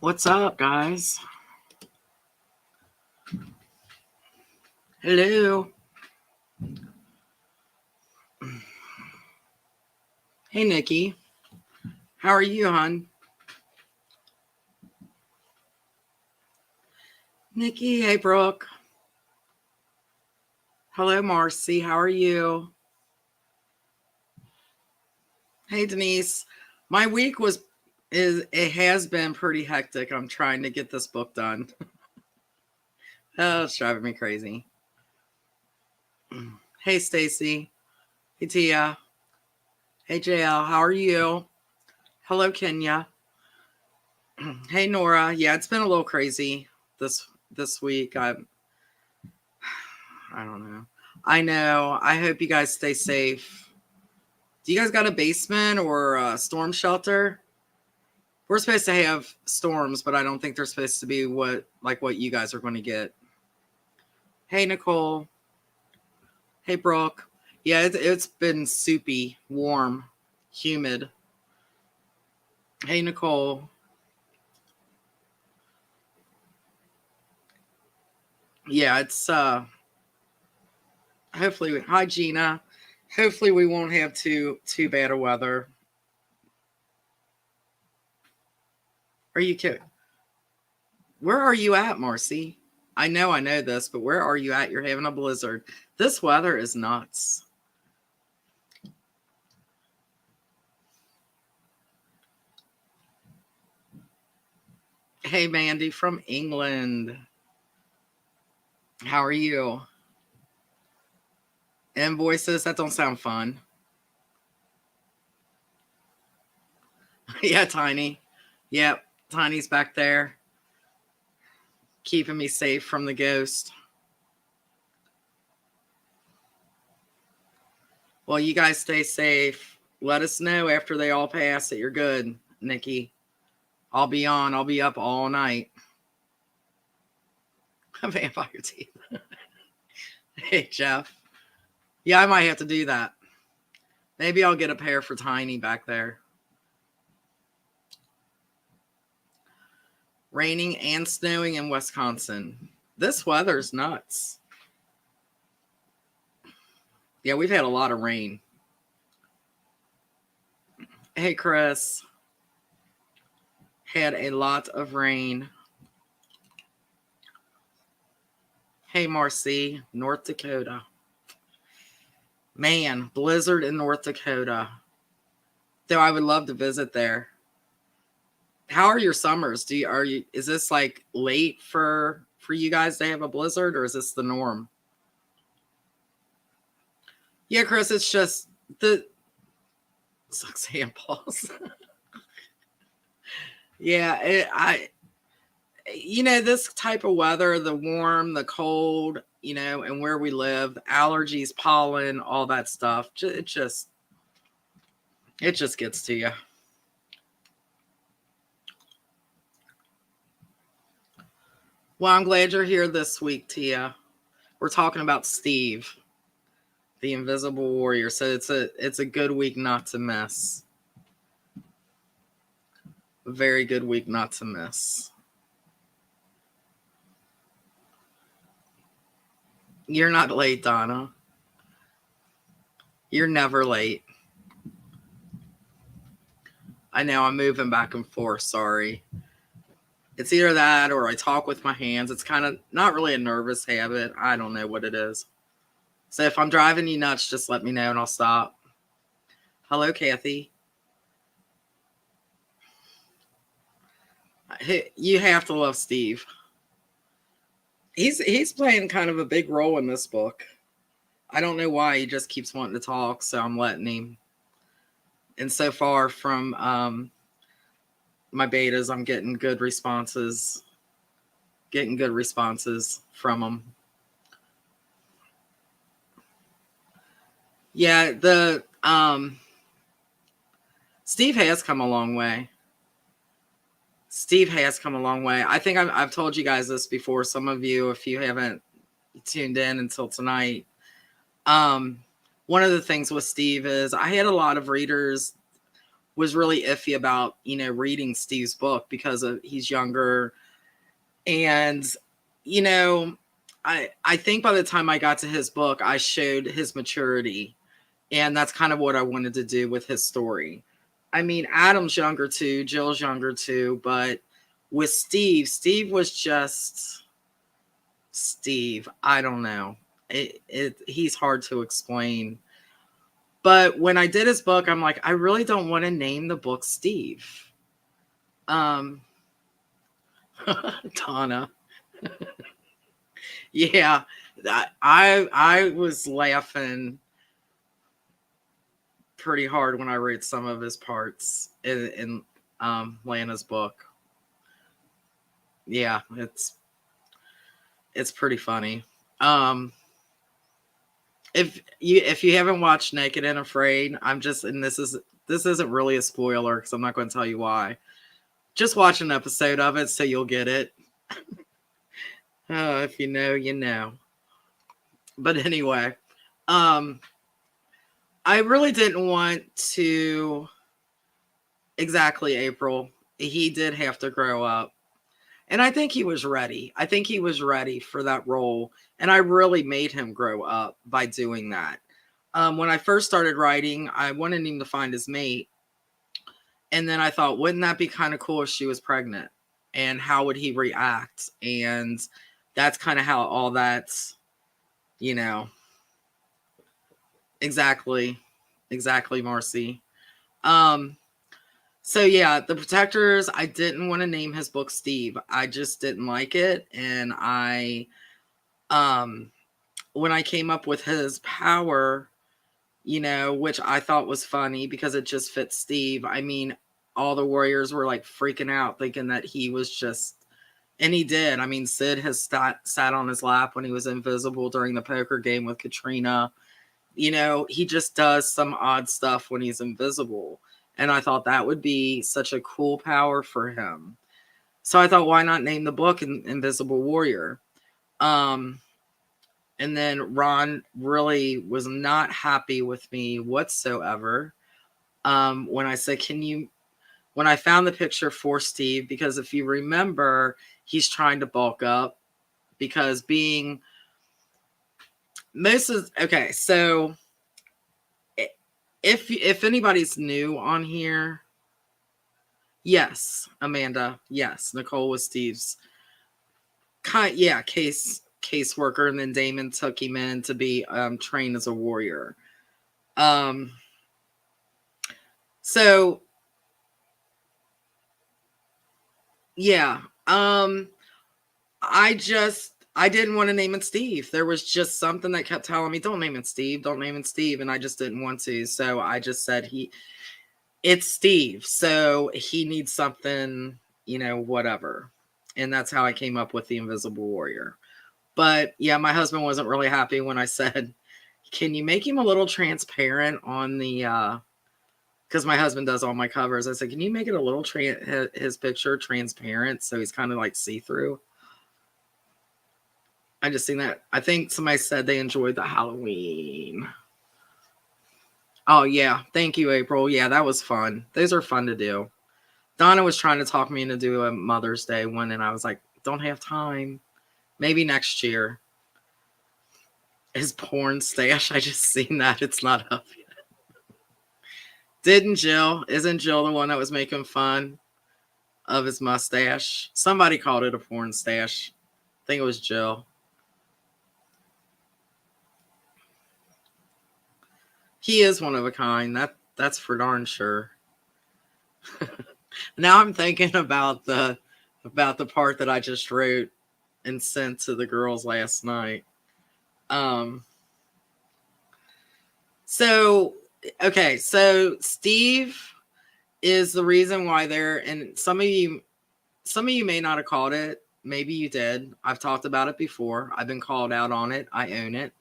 What's up, guys? Hello. Hey, Nikki. How are you, hon? Nikki, hey, Brooke. Hello, Marcy. How are you? Hey, Denise. My week it has been pretty hectic. I'm trying to get this book done. Oh, it's driving me crazy. Hey, Stacy. Hey, Tia. Hey, JL. How are you? Hello, Kenya. Hey, Nora. Yeah, it's been a little crazy this week. I don't know. I know. I hope you guys stay safe. Do you guys got a basement or a storm shelter? We're supposed to have storms, but I don't think they're supposed to be what you guys are going to get. Hey, Nicole. Hey, Brooke. Yeah, it's been soupy, warm, humid. Hey, Nicole. Yeah, it's hopefully. Hi, Gina. Hopefully we won't have too bad of weather. Are you kidding? Where are you at, Marcy? I know this, but where are you at? You're having a blizzard. This weather is nuts. Hey, Mandy from England. How are you? Invoices? That don't sound fun. Yeah, Tiny. Yep, Tiny's back there, keeping me safe from the ghost. Well, you guys stay safe. Let us know after they all pass that you're good, Nikki. I'll be on. I'll be up all night. Vampire teeth. Hey, Jeff. Yeah, I might have to do that. Maybe I'll get a pair for Tiny back there. Raining and snowing in Wisconsin. This weather's nuts. Yeah, we've had a lot of rain. Hey, Chris. Had a lot of rain. Hey, Marcy, North Dakota. Man, blizzard in North Dakota. Though I would love to visit there. How are your summers? Is this like late for you guys to have a blizzard, or is this the norm? Yeah, Chris, it's just the examples. Yeah, this type of weather, the warm, the cold, and where we live, allergies, pollen, all that stuff, it just gets to you. Well, I'm glad you're here this week, Tia. We're talking about Steve, the Invisible Warrior. So it's a good week not to miss. A very good week not to miss. You're not late, Donna. You're never late. I know I'm moving back and forth. Sorry. It's either that or I talk with my hands. It's kind of not really a nervous habit. I don't know what it is. So if I'm driving you nuts, just let me know and I'll stop. Hello, Kathy. You have to love Steve. He's playing kind of a big role in this book. I don't know why he just keeps wanting to talk, so I'm letting him. And so far from my betas, I'm getting good responses. From him. Yeah, the Steve has come a long way. I think I've told you guys this before. Some of you, if you haven't tuned in until tonight, one of the things with Steve is I had a lot of readers was really iffy about, reading Steve's book because he's younger. And, I think by the time I got to his book, I showed his maturity. And that's kind of what I wanted to do with his story. I mean, Adam's younger too, Jill's younger too, but with Steve was just Steve. I don't know. He's hard to explain. But when I did his book, I'm like, I really don't want to name the book Steve. Donna. Yeah, I was laughing pretty hard when I read some of his parts in Lana's book. Yeah, it's pretty funny. If you haven't watched Naked and Afraid, and this isn't really a spoiler because I'm not going to tell you why. Just watch an episode of it so you'll get it. If you know, you know. But anyway, I really didn't want to. Exactly, April. He did have to grow up. And I think he was ready. I think he was ready for that role. And I really made him grow up by doing that. When I first started writing, I wanted him to find his mate. And then I thought, wouldn't that be kind of cool if she was pregnant? And how would he react? And that's kind of how all that's, exactly, Marcy. So yeah, The Protectors, I didn't want to name his book Steve. I just didn't like it. And when I came up with his power, which I thought was funny because it just fits Steve. I mean, all the warriors were like freaking out thinking that he was just, and he did. I mean, Sid has sat on his lap when he was invisible during the poker game with Katrina. He just does some odd stuff when he's invisible. And I thought that would be such a cool power for him. So I thought, why not name the book Invisible Warrior? And then Ron really was not happy with me whatsoever. When I said, when I found the picture for Steve, because if you remember, he's trying to bulk up because okay, so if anybody's new on here, yes, Amanda, yes, Nicole was Steve's caseworker, and then Damon took him in to be trained as a warrior. So yeah, I didn't want to name it Steve. There was just something that kept telling me, don't name it Steve, don't name it Steve. And I just didn't want to. So I just said, it's Steve. So he needs something, whatever. And that's how I came up with the Invisible Warrior. But yeah, my husband wasn't really happy when I said, can you make him a little transparent on the, because my husband does all my covers. I said, can you make it a little, his picture transparent so he's kind of like see-through? I just seen that. I think somebody said they enjoyed the Halloween. Oh, yeah. Thank you, April. Yeah, that was fun. Those are fun to do. Donna was trying to talk me into do a Mother's Day one, and I was like, don't have time. Maybe next year. His porn stash. I just seen that. It's not up yet. Isn't Jill the one that was making fun of his mustache? Somebody called it a porn stash. I think it was Jill. He is one of a kind. That's for darn sure. Now I'm thinking about the part that I just wrote and sent to the girls last night. So Steve is the reason why and some of you may not have called it. Maybe you did. I've talked about it before. I've been called out on it. I own it.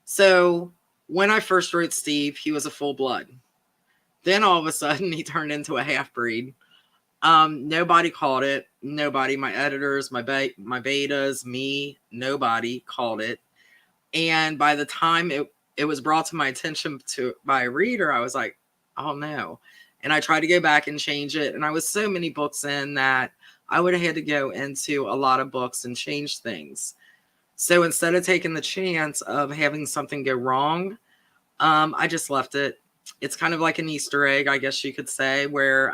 So when I first wrote Steve, he was a full blood. Then all of a sudden he turned into a half-breed. Nobody called it. Nobody, my editors, my betas, me, nobody called it. And by the time it was brought to my attention by a reader, I was like, oh no. And I tried to go back and change it. And I was so many books in that I would have had to go into a lot of books and change things. So instead of taking the chance of having something go wrong, I just left it. It's kind of like an Easter egg, I guess you could say, where,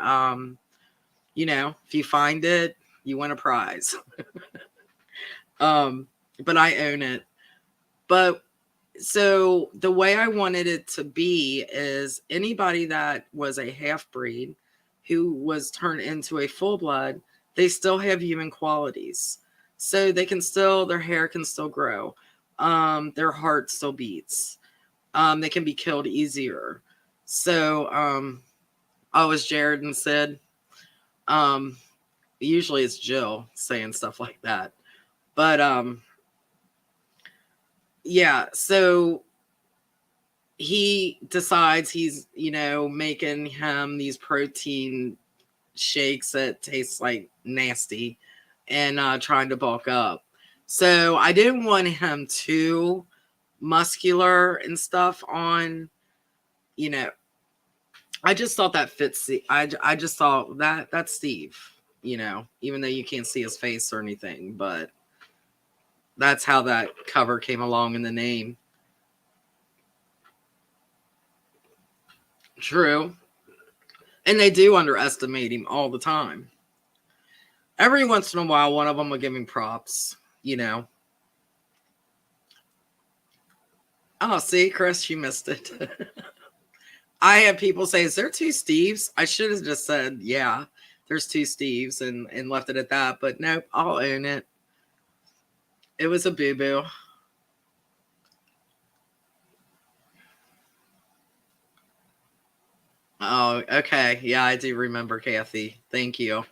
you know, if you find it, you win a prize. But I own it. But so the way I wanted it to be is anybody that was a half breed who was turned into a full blood, they still have human qualities. So they can still, their hair can still grow. Their heart still beats. They can be killed easier. So I was Jared and Sid. Usually it's Jill saying stuff like that. But yeah, so he decides he's, you know, making him these protein shakes that taste like nasty and trying to bulk up. So I didn't want him too muscular and stuff on, you know, I just thought that fits. I just thought that that's Steve, you know, even though you can't see his face or anything, but that's how that cover came along in the name. True. And they do underestimate him all the time. Every once in a while, one of them will give him props, you know. Oh, see, Chris, you missed it. I have people say, is there two Steves? I should have just said, yeah, there's two Steves and left it at that. But nope, I'll own it. It was a boo-boo. Oh, okay. Yeah, I do remember Kathy. Thank you.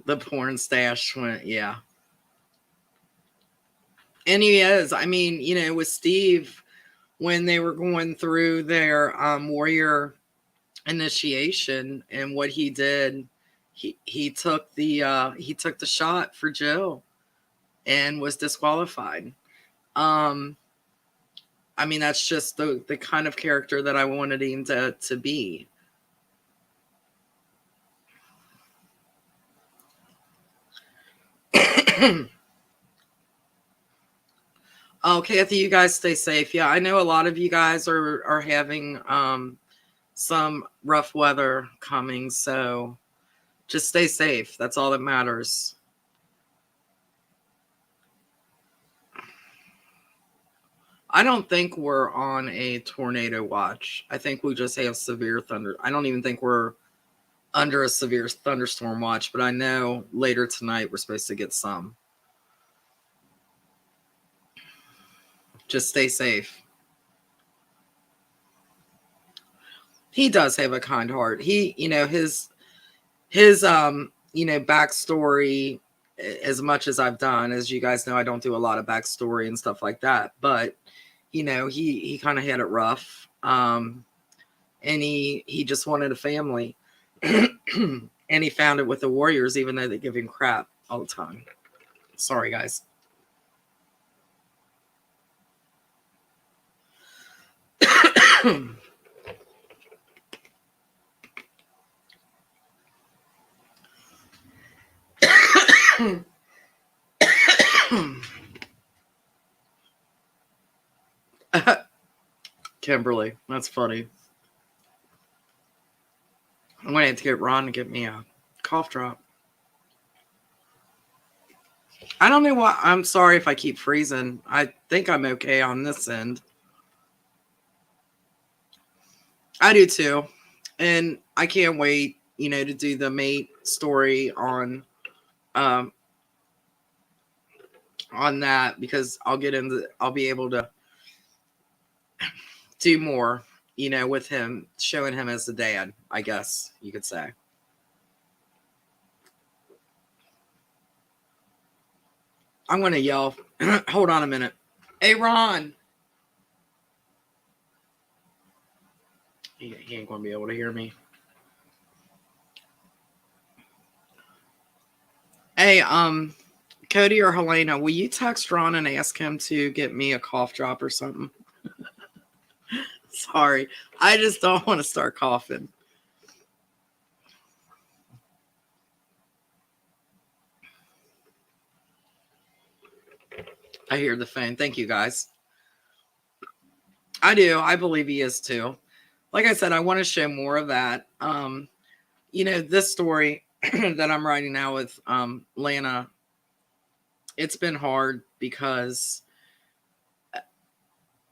The porn stash went, yeah. And he is. I mean, you know, with Steve, when they were going through their warrior initiation and what he did, he took the shot for Jill and was disqualified. I mean, that's just the kind of character that I wanted him to be. Oh, Kathy, you guys stay safe. Yeah, I know a lot of you guys are having some rough weather coming, so just stay safe. That's all that matters. I don't think we're on a tornado watch. I think we just have severe thunder. I don't even think we're under a severe thunderstorm watch, but I know later tonight we're supposed to get some. Just stay safe. He does have a kind heart. He, you know, his you know, backstory, as much as I've done, as you guys know, I don't do a lot of backstory and stuff like that, but you know, he kind of had it rough. And he just wanted a family. And he found it with the Warriors, even though they give him crap all the time. Sorry, guys. Kimberly, that's funny. I'm going to have to get Ron to get me a cough drop. I don't know why. I'm sorry if I keep freezing. I think I'm okay on this end. I do too. And I can't wait, you know, to do the mate story on that, because I'll be able to do more, you know, with him, showing him as the dad, I guess you could say. I'm going to yell. Hold on a minute. Hey, Ron. He ain't going to be able to hear me. Hey, Cody or Helena, will you text Ron and ask him to get me a cough drop or something? Sorry. I just don't want to start coughing. I hear the phone. Thank you, guys. I do. I believe he is too. Like I said, I want to show more of that. This story that I'm writing now with Lana, it's been hard because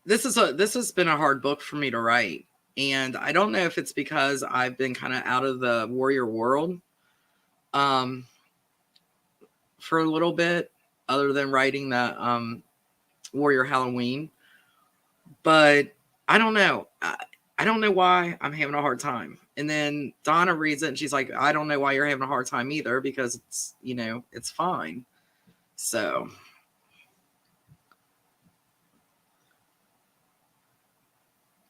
this has been a hard book for me to write. And I don't know if it's because I've been kind of out of the warrior world for a little bit, other than writing the Warrior Halloween. But I don't know. I don't know why I'm having a hard time. And then Donna reads it and she's like, I don't know why you're having a hard time either, because it's, it's fine. So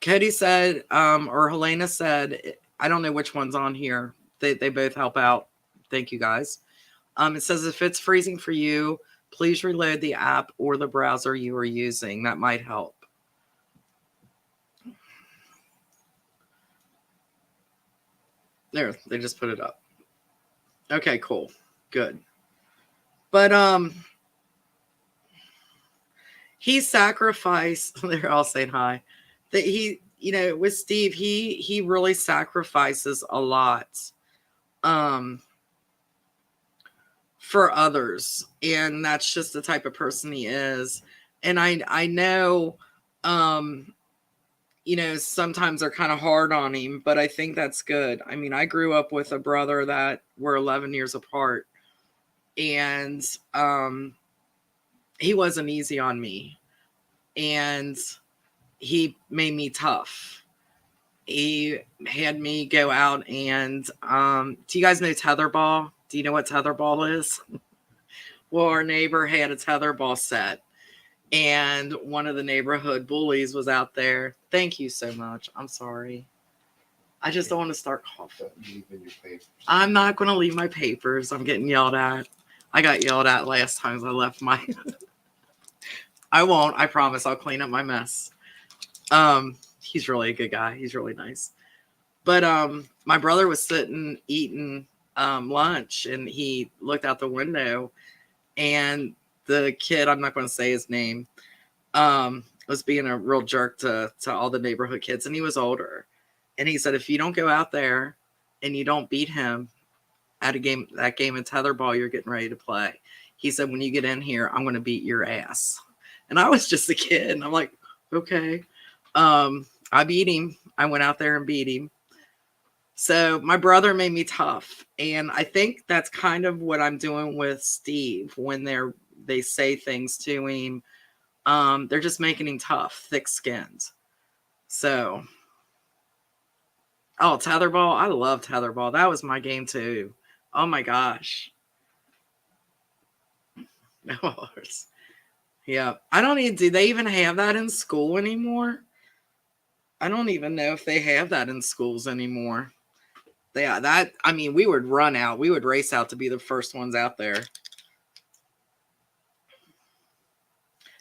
Cody said, or Helena said, I don't know which one's on here. They both help out. Thank you, guys. It says, if it's freezing for you, please reload the app or the browser you are using. That might help. There, they just put it up. Okay, cool. Good. But he sacrificed, they're all saying hi. That he, with Steve, he really sacrifices a lot for others. And that's just the type of person he is. And I know sometimes they're kind of hard on him, but I think that's good. I mean, I grew up with a brother that we're 11 years apart, and he wasn't easy on me, and he made me tough. He had me go out and do you guys know tetherball? Do you know what tetherball is? Well, our neighbor had a tetherball set, and one of the neighborhood bullies was out there. Thank you so much. I'm sorry. I just don't want to start coughing. I'm not going to leave my papers. I'm getting yelled at. I got yelled at last time I left my... I won't. I promise. I'll clean up my mess. He's really a good guy. He's really nice. But my brother was sitting eating lunch, and he looked out the window, and the kid, I'm not going to say his name, was being a real jerk to all the neighborhood kids, and he was older. And he said, if you don't go out there and you don't beat him at that game of tetherball you're getting ready to play, he said, when you get in here, I'm going to beat your ass. And I was just a kid, and I'm like, okay. I beat him. I went out there and beat him. So my brother made me tough. And I think that's kind of what I'm doing with Steve when they say things to him. They're just making him tough, thick-skinned. So, tetherball. I love tetherball. That was my game too. Oh my gosh. Yeah. Do they even have that in school anymore? I don't even know if they have that in schools anymore. Yeah, we would run out. We would race out to be the first ones out there.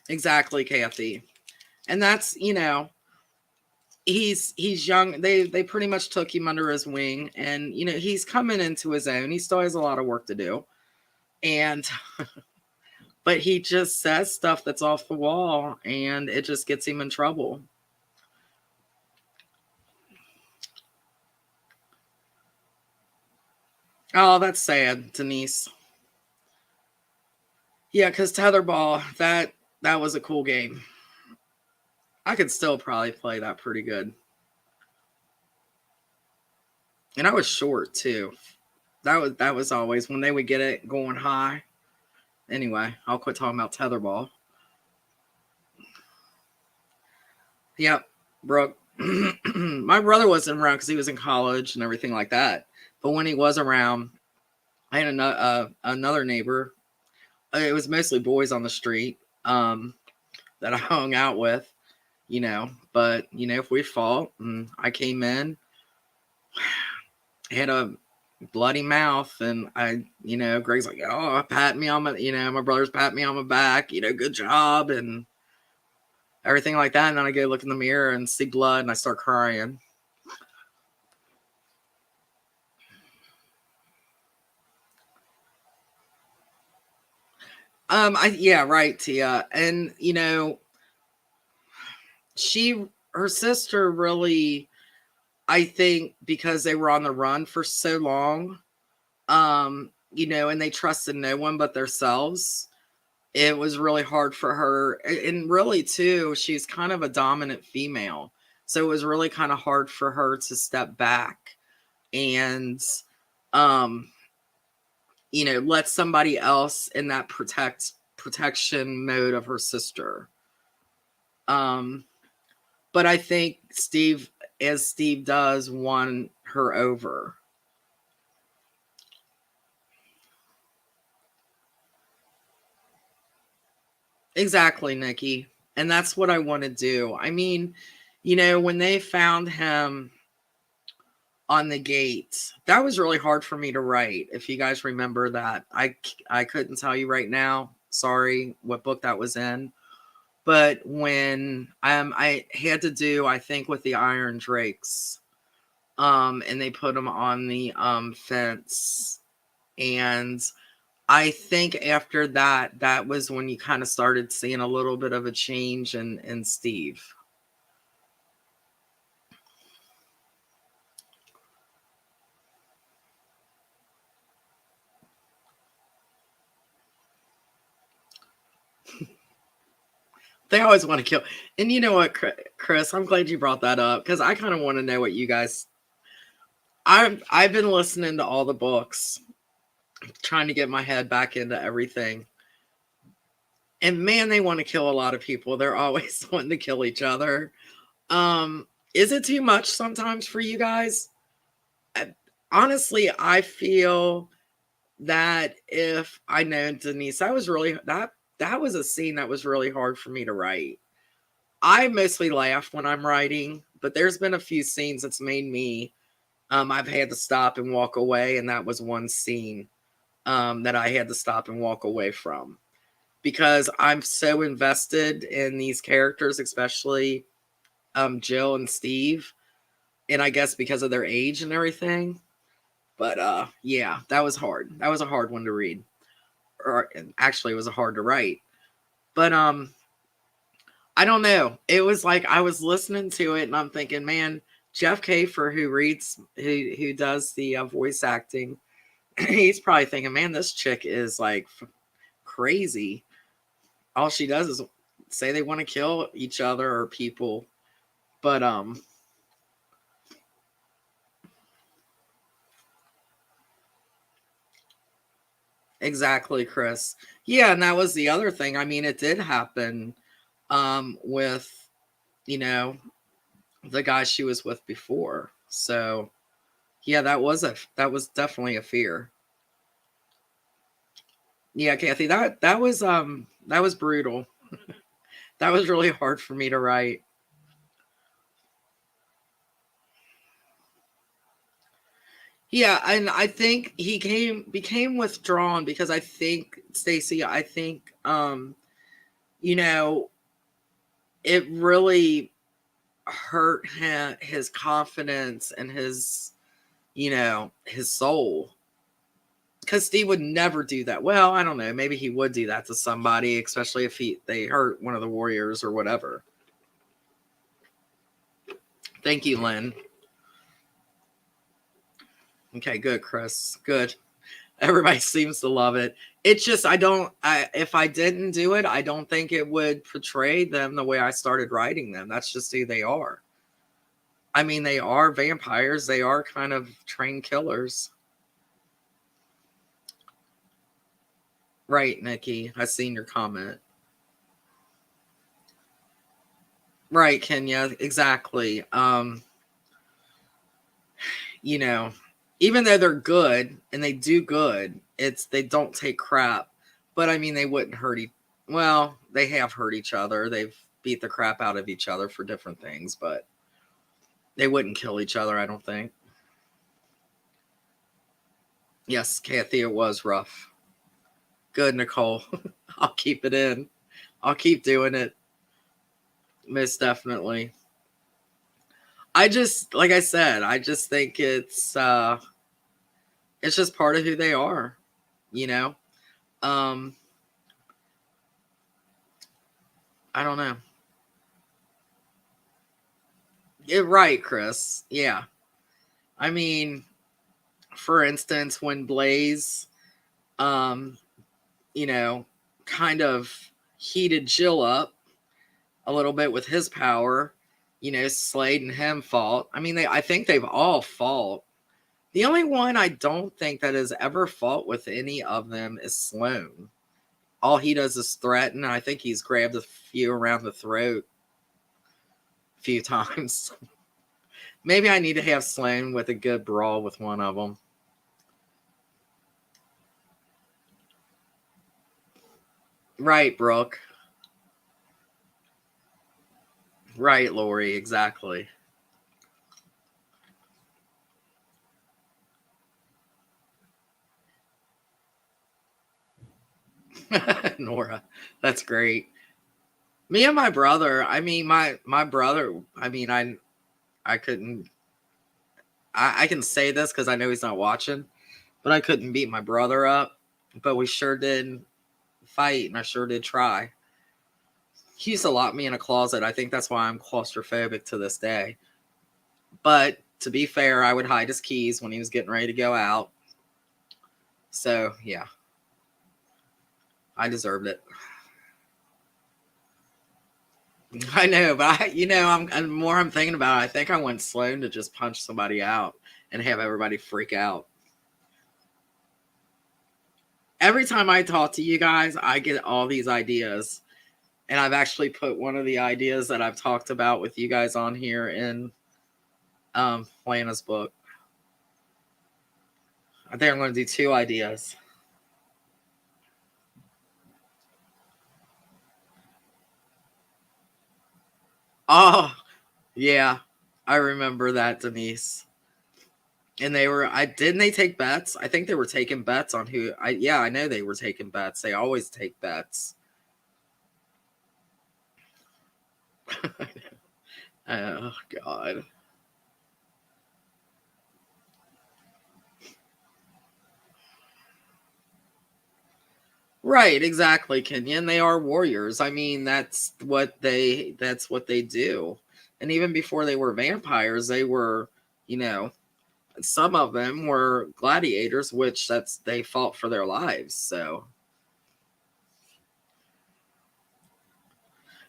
Exactly, Kathy. And that's, he's young. They pretty much took him under his wing, and he's coming into his own. He still has a lot of work to do. And but he just says stuff that's off the wall, and it just gets him in trouble. Oh, that's sad, Denise. Yeah, because tetherball, that was a cool game. I could still probably play that pretty good. And I was short too. That was always when they would get it going high. Anyway, I'll quit talking about tetherball. Yep, Brooke. My brother wasn't around because he was in college and everything like that. But when he was around, I had another neighbor. It was mostly boys on the street that I hung out with, But, if we fought and I came in, I had a bloody mouth, and Greg's like, oh, pat me on my, my brother's pat me on my back, good job. And everything like that. And then I go look in the mirror and see blood and I start crying. Yeah, right, Tia. And you know, her sister really, I think because they were on the run for so long, you know, and they trusted no one but themselves. It was really hard for her. And really too, she's kind of a dominant female. So it was really kind of hard for her to step back and um you know, let somebody else in that protection mode of her sister. Um but I think Steve, as Steve does, won her over. Exactly, Nikki. And that's what I want to do. I mean, you know, when they found him on the gate, that was really hard for me to write. If you guys remember that, I couldn't tell you right now. Sorry, what book that was in. But when I had to do, I think with the Iron Drakes, and they put them on the fence, and I think after that, that was when you kind of started seeing a little bit of a change in Steve. They always want to kill. And you know what, Chris? I'm glad you brought that up because I kind of want to know what you guys. I've been listening to all the books, trying to get my head back into everything. And man, they want to kill a lot of people. They're always wanting to kill each other. Is it too much sometimes for you guys? Honestly, I feel that if I know Denise, that was a scene that was really hard for me to write. I mostly laugh when I'm writing, but there's been a few scenes that's made me I've had to stop and walk away, and that was one scene that I had to stop and walk away from because I'm so invested in these characters, especially Jill and Steve, and I guess because of their age and everything. But yeah, that was hard. That was a hard one to read. Or actually it was hard to write. But I don't know. It was like I was listening to it and I'm thinking, man, Jeff Kafer, who does the voice acting, he's probably thinking, man, this chick is like crazy. All she does is say they want to kill each other or people. But exactly, Chris. Yeah, and that was the other thing. I mean, it did happen with, you know, the guy she was with before. So yeah, that was definitely a fear. Yeah, Kathy, that was brutal. That was really hard for me to write. Yeah, and I think he became withdrawn because I think Stacy, I think you know, it really hurt his confidence and his, you know, his soul. Because Steve would never do that. Well, I don't know. Maybe he would do that to somebody, especially if they hurt one of the warriors or whatever. Thank you, Lynn. Okay, good, Chris. Good. Everybody seems to love it. It's just if I didn't do it, I don't think it would portray them the way I started writing them. That's just who they are. I mean, they are vampires. They are kind of trained killers. Right, Nikki. I seen your comment. Right, Kenya. Exactly. You know, even though they're good and they do good, they don't take crap. But I mean, they wouldn't hurt well, they have hurt each other. They've beat the crap out of each other for different things, but they wouldn't kill each other, I don't think. Yes, Kathy, it was rough. Good, Nicole. I'll keep it in. I'll keep doing it. Most definitely. I just, like I said, I just think it's just part of who they are, you know? Um, I don't know. You're right, Chris. Yeah. I mean, for instance, when Blaze, um, you know, kind of heated Jill up a little bit with his power, Slade and him fought. I mean, I think they've all fought. The only one I don't think that has ever fought with any of them is Sloane. All he does is threaten. I think he's grabbed a few around the throat a few times. Maybe I need to have Sloane with a good brawl with one of them. Right, Brooke. Right, Lori, exactly. Nora, that's great. Me and my brother, I mean, my brother, I mean, I couldn't, I can say this because I know he's not watching, but I couldn't beat my brother up. But we sure did fight, and I sure did try. He used to lock me in a closet. I think that's why I'm claustrophobic to this day. But to be fair, I would hide his keys when he was getting ready to go out. So yeah, I deserved it. I know, but I'm more I'm thinking about it, I think I want Sloan to just punch somebody out and have everybody freak out. Every time I talk to you guys, I get all these ideas. And I've actually put one of the ideas that I've talked about with you guys on here in Lana's book. I think I'm going to do 2 ideas. Oh, yeah. I remember that, Denise. And I didn't they take bets? I think they were taking bets on who I know they were taking bets. They always take bets. Oh god. Right, exactly, Kenyon. They are warriors. I mean, that's what they do. And even before they were vampires, they were, you know, some of them were gladiators, which they fought for their lives. So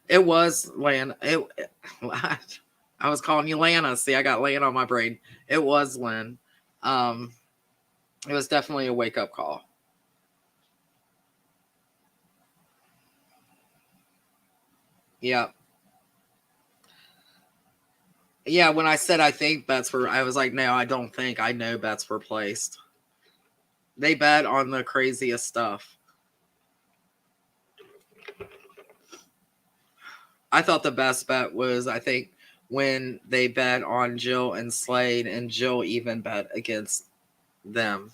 it was Lana. I was calling you Lana. See, I got Lana on my brain. It was Lynn. Um, it was definitely a wake up call. Yeah, yeah. When I said I think bets were, I was like, no, I don't think. I know bets were placed. They bet on the craziest stuff. I thought the best bet was, I think, when they bet on Jill and Slade, and Jill even bet against them.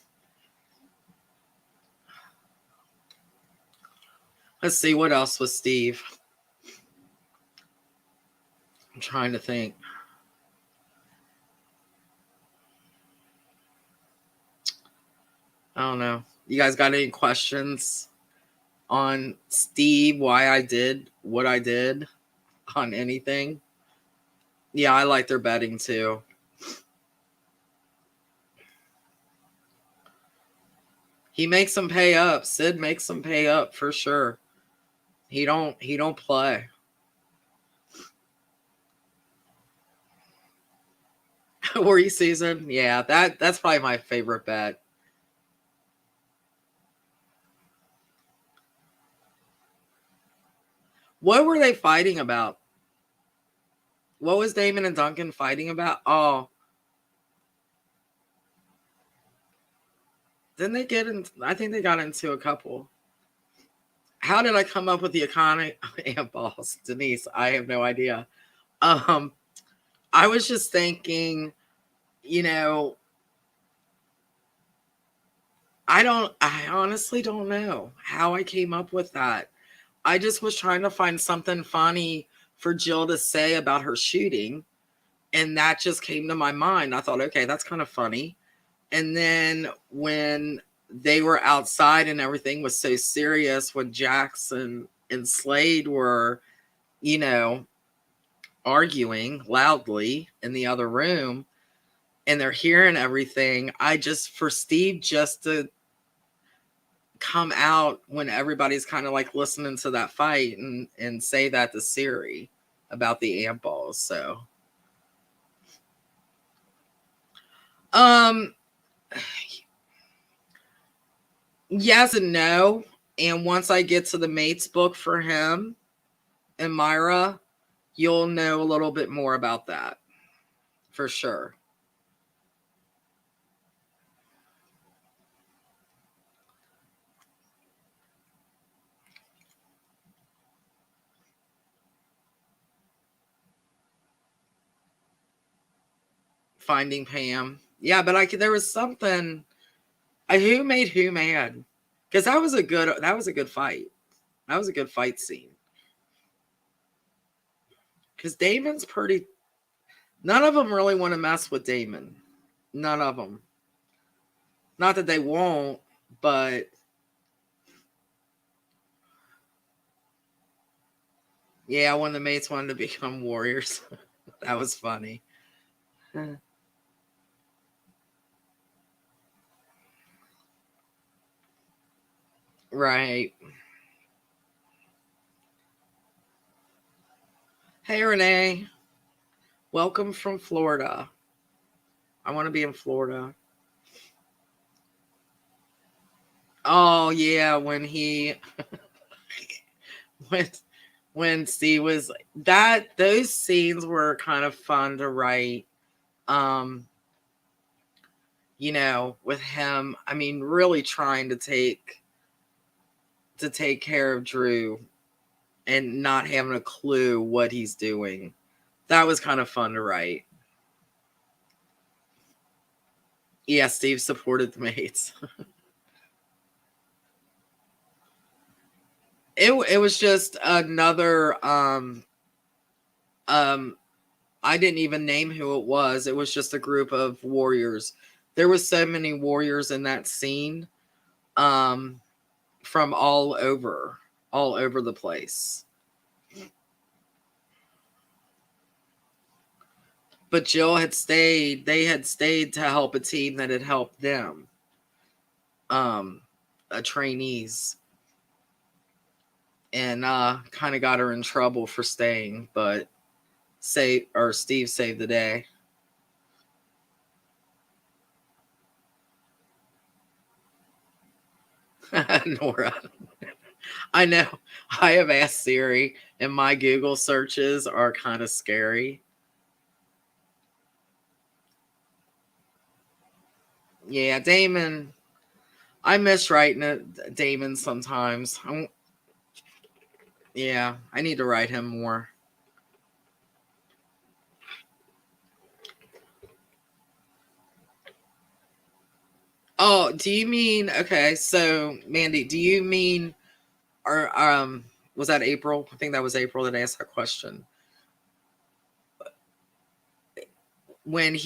Let's see what else was Steve. I'm trying to think. I don't know. You guys got any questions on Steve? Why I did what I did on anything? Yeah, I like their betting too. He makes them pay up. Sid makes them pay up for sure. He don't play. Were you season? Yeah, that's probably my favorite bet. What were they fighting about? What was Damon and Duncan fighting about? Oh, didn't they get in? I think they got into a couple. How did I come up with the iconic amp balls, Denise? I have no idea. Um, I was just thinking, you know, I honestly don't know how I came up with that. I just was trying to find something funny for Jill to say about her shooting. And that just came to my mind. I thought, okay, that's kind of funny. And then when they were outside and everything was so serious, when Jackson and Slade were, you know, arguing loudly in the other room and they're hearing everything, I just, for Steve just to come out when everybody's kind of like listening to that fight and say that to Siri about the ant balls. So, yes and no. And once I get to the mates book for him and Myra, you'll know a little bit more about that for sure. Finding Pam. Yeah, but there was something. Who made who mad? Because that was a good fight. That was a good fight scene. Because Damon's pretty. None of them really want to mess with Damon. None of them. Not that they won't, but yeah, when the mates wanted to become warriors, that was funny. Right. Hey, Renee. Welcome from Florida. I want to be in Florida. Oh, yeah. When he, when Steve was those scenes were kind of fun to write. You know, with him, I mean, really trying to take care of Drew and not having a clue what he's doing. That was kind of fun to write. Yeah, Steve supported the mates. It was just another I didn't even name who it was. It was just a group of warriors. There was so many warriors in that scene from all over the place. But Jill had stayed. They had stayed to help a team that had helped them. Trainees. And kind of got her in trouble for staying, but Steve saved the day. Nora. I know. I have asked Siri, and my Google searches are kind of scary. Yeah, Damon. I miss writing it, Damon sometimes. Yeah, I need to write him more. Oh, do you mean, okay, so Mandy, do you mean, or was that April? I think that was April that asked that question. When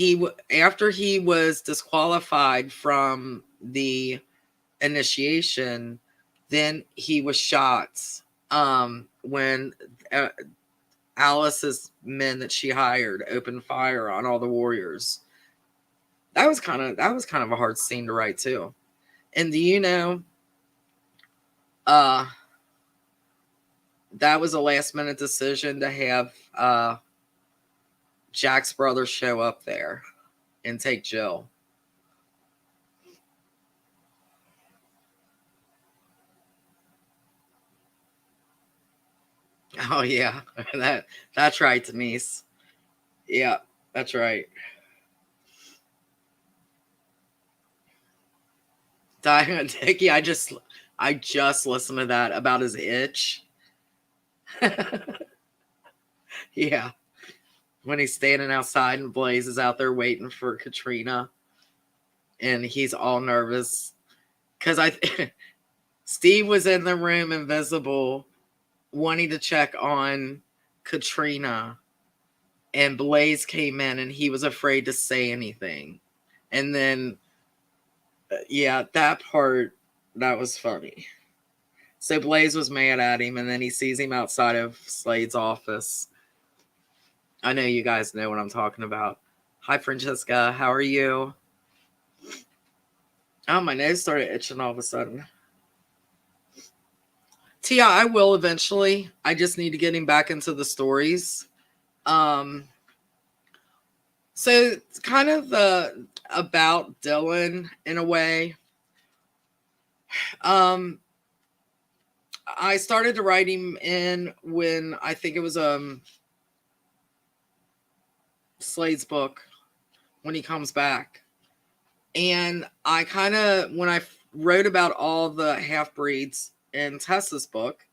after he was disqualified from the initiation, then he was shot when Alice's men that she hired opened fire on all the warriors. That was kind of a hard scene to write too. And do you know that was a last minute decision to have Jack's brother show up there and take Jill. Oh yeah, that's right, Denise. Yeah, that's right. Dickie, I just listened to that about his itch. Yeah, when he's standing outside and Blaze is out there waiting for Katrina, and he's all nervous because Steve was in the room invisible, wanting to check on Katrina and Blaze came in and he was afraid to say anything. And then, yeah, that part, that was funny. So Blaze was mad at him, and then he sees him outside of Slade's office. I know you guys know what I'm talking about. Hi, Francesca. How are you? Oh, my nose started itching all of a sudden. Tia, I will eventually. I just need to get him back into the stories. So it's kind of about Dylan in a way. I started to write him in when I think it was Slade's book when he comes back. And I kind of, when I wrote about all the half-breeds in Tessa's book,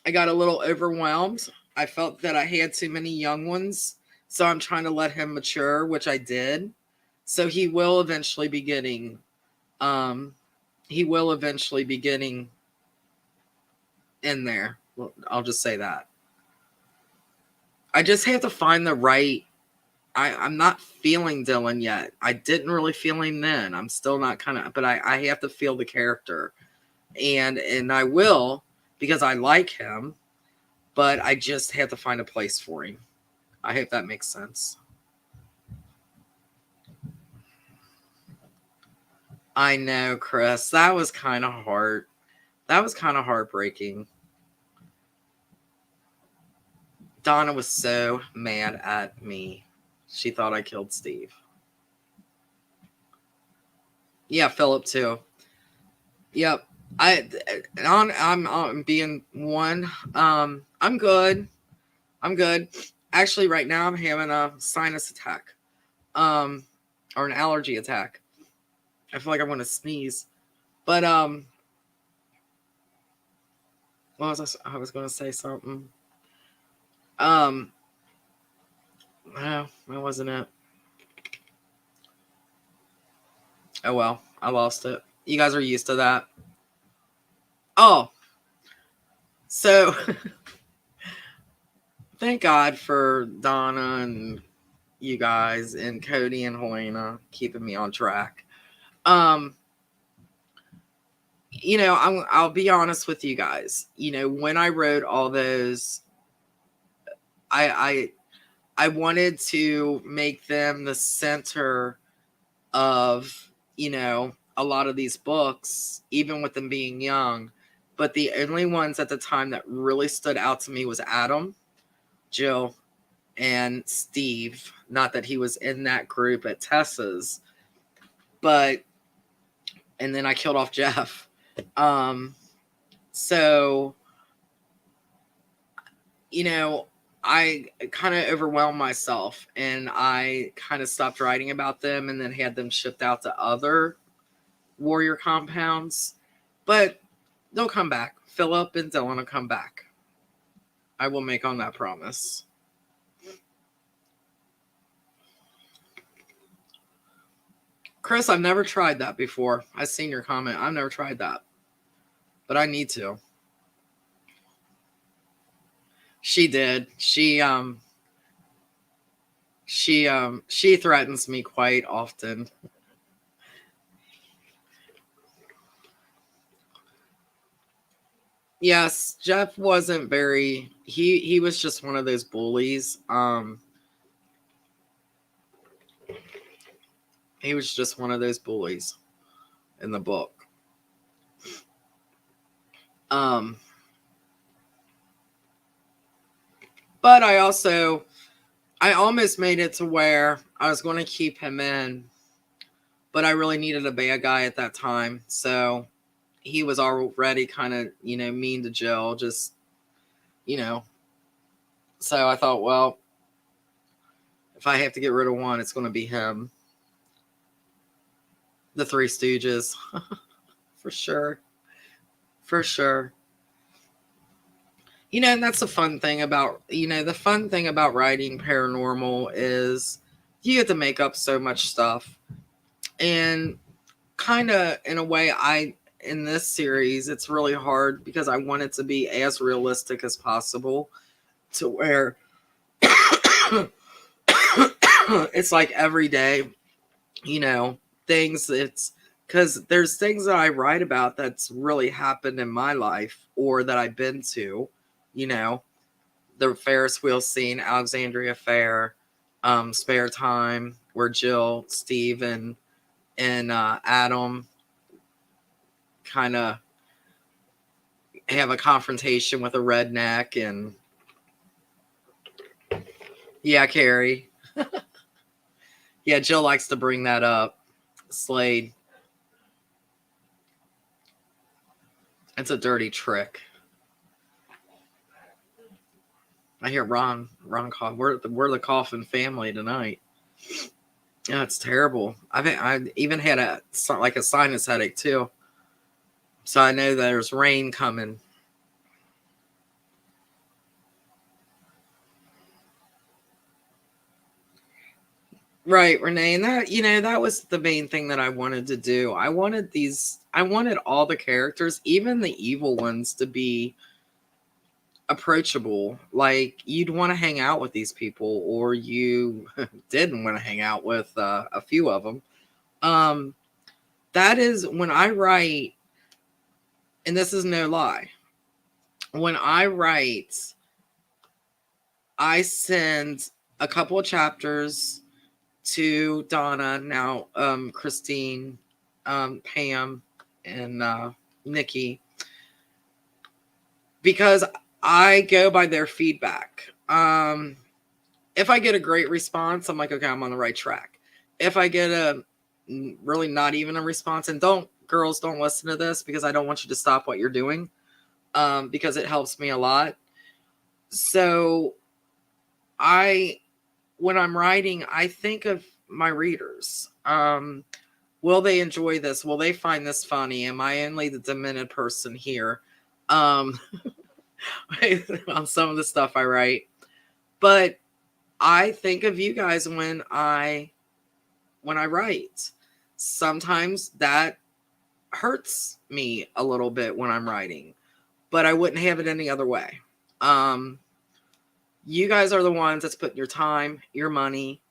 I got a little overwhelmed. I felt that I had too many young ones. So I'm trying to let him mature, which I did. So he will eventually be getting, in there. Well, I'll just say that. I just have to find the right. I'm not feeling Dylan yet. I didn't really feel him then. I'm still not but I have to feel the character. And I will, because I like him, but I just have to find a place for him. I hope that makes sense. I know, Chris. That was kind of hard. That was kind of heartbreaking. Donna was so mad at me. She thought I killed Steve. Yeah, Philip too. Yep. I'm being one. I'm good. I'm good. Actually, right now I'm having a sinus attack. Or an allergy attack. I feel like I want to sneeze. But what was I was going to say something. No, that wasn't it. Oh well, I lost it. You guys are used to that. Oh, so thank God for Donna and you guys and Cody and Helena keeping me on track. I'll be honest with you guys. When I wrote all those, I wanted to make them the center of, a lot of these books, even with them being young. But the only ones at the time that really stood out to me was Adam, Jill, and Steve. Not that he was in that group at Tessa's, and then I killed off Jeff. So, I kind of overwhelmed myself and I kind of stopped writing about them and then had them shipped out to other warrior compounds. But they'll come back. Philip and Dylan will come back. I will make on that promise. Chris, I've never tried that before. I've seen your comment. I've never tried that. But I need to. She did. She threatens me quite often. Yes, Jeff wasn't very he was just one of those bullies. He was just one of those bullies in the book. But I almost made it to where I was going to keep him in, but I really needed a bad guy at that time. So he was already kind of, mean to Jill, just, So I thought, well, if I have to get rid of one, it's going to be him. The Three Stooges. For sure. For sure. And that's the fun thing about, writing paranormal is you get to make up so much stuff. And kind of, in a way, in this series, it's really hard because I want it to be as realistic as possible. to where it's like every day, you know, things. It's because there's things that I write about that's really happened in my life or that I've been to, you know, the Ferris wheel scene, Alexandria Fair, Spare Time, where Jill, Steve, and Adam kind of have a confrontation with a redneck. And yeah, Carrie. Yeah, Jill likes to bring that up. Slade. It's a dirty trick. I hear Ron cough. We're the coughing family tonight. Yeah, it's terrible. I even had a sinus headache too. So I know there's rain coming. Right, Renee, and that was the main thing that I wanted to do. I wanted all the characters, even the evil ones, to be approachable. Like you'd want to hang out with these people, or you didn't want to hang out with a few of them. That is when I write, and this is no lie. When I write, I send a couple of chapters to Donna, now Christine, Pam, and Nikki, because I go by their feedback. If I get a great response, I'm like, okay, I'm on the right track. If I get a really not even a response, and girls don't listen to this because I don't want you to stop what you're doing, because it helps me a lot. So when I'm writing, I think of my readers. Will they enjoy this? Will they find this funny? Am I only the demented person here? On some of the stuff I write. But I think of you guys when I write. Sometimes that hurts me a little bit when I'm writing, but I wouldn't have it any other way. You guys are the ones that's putting your time, your money,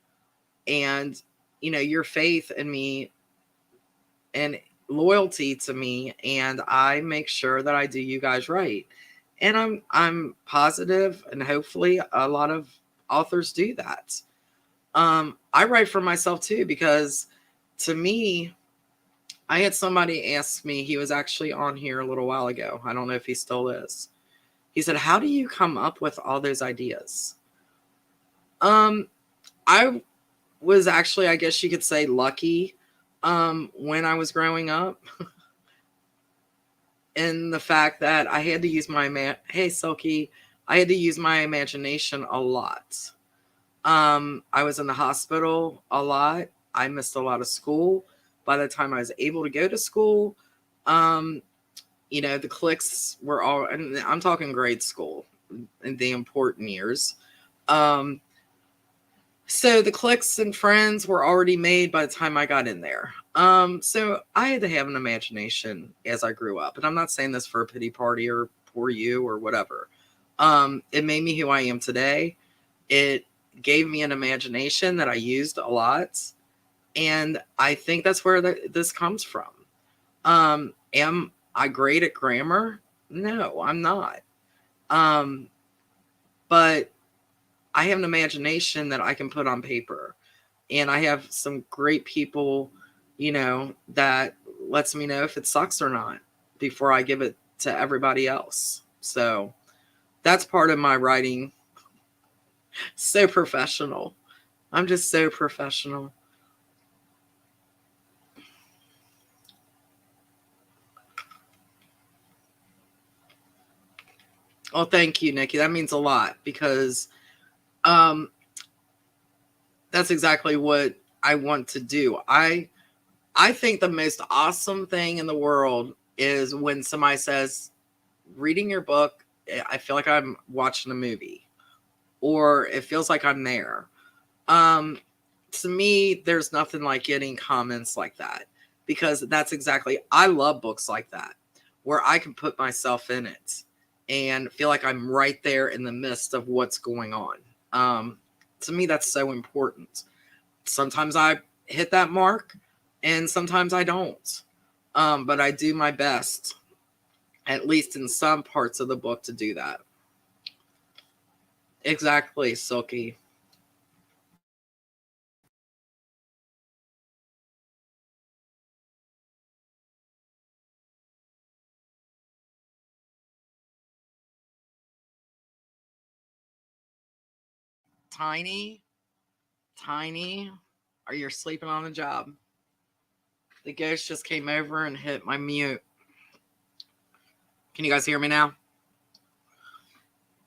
and your faith in me and loyalty to me, and I make sure that I do you guys right. And I'm positive, and hopefully a lot of authors do that. I write for myself too, because to me, I had somebody ask me, he was actually on here a little while ago. I don't know if he still is. He said, how do you come up with all those ideas? I was actually, I guess you could say, lucky when I was growing up. And the fact that I had to use hey Silky, I had to use my imagination a lot. I was in the hospital a lot. I missed a lot of school. By the time I was able to go to school, the cliques were all, and I'm talking grade school in the important years. So the cliques and friends were already made by the time I got in there. So I had to have an imagination as I grew up. And I'm not saying this for a pity party or for you or whatever. It made me who I am today. It gave me an imagination that I used a lot. And I think that's where this comes from. Am I great at grammar? No, I'm not. But I have an imagination that I can put on paper. And I have some great people, that lets me know if it sucks or not before I give it to everybody else. So that's part of my writing. So professional. I'm just so professional. Oh, thank you, Nikki. That means a lot, because that's exactly what I want to do. I think the most awesome thing in the world is when somebody says, reading your book, I feel like I'm watching a movie, or it feels like I'm there. To me, there's nothing like getting comments like that, because that's exactly, I love books like that, where I can put myself in it and feel like I'm right there in the midst of what's going on. To me, that's so important. Sometimes I hit that mark and sometimes I don't. But I do my best, at least in some parts of the book, to do that. Exactly, Silky. Tiny, are you sleeping on the job? The ghost just came over and hit my mute. Can you guys hear me now?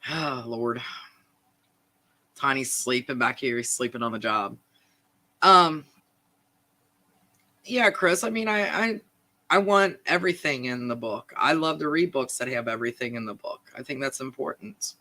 Oh, Lord. Tiny's sleeping back here. He's sleeping on the job. Yeah, Chris. I mean, I want everything in the book. I love to read books that have everything in the book. I think that's important.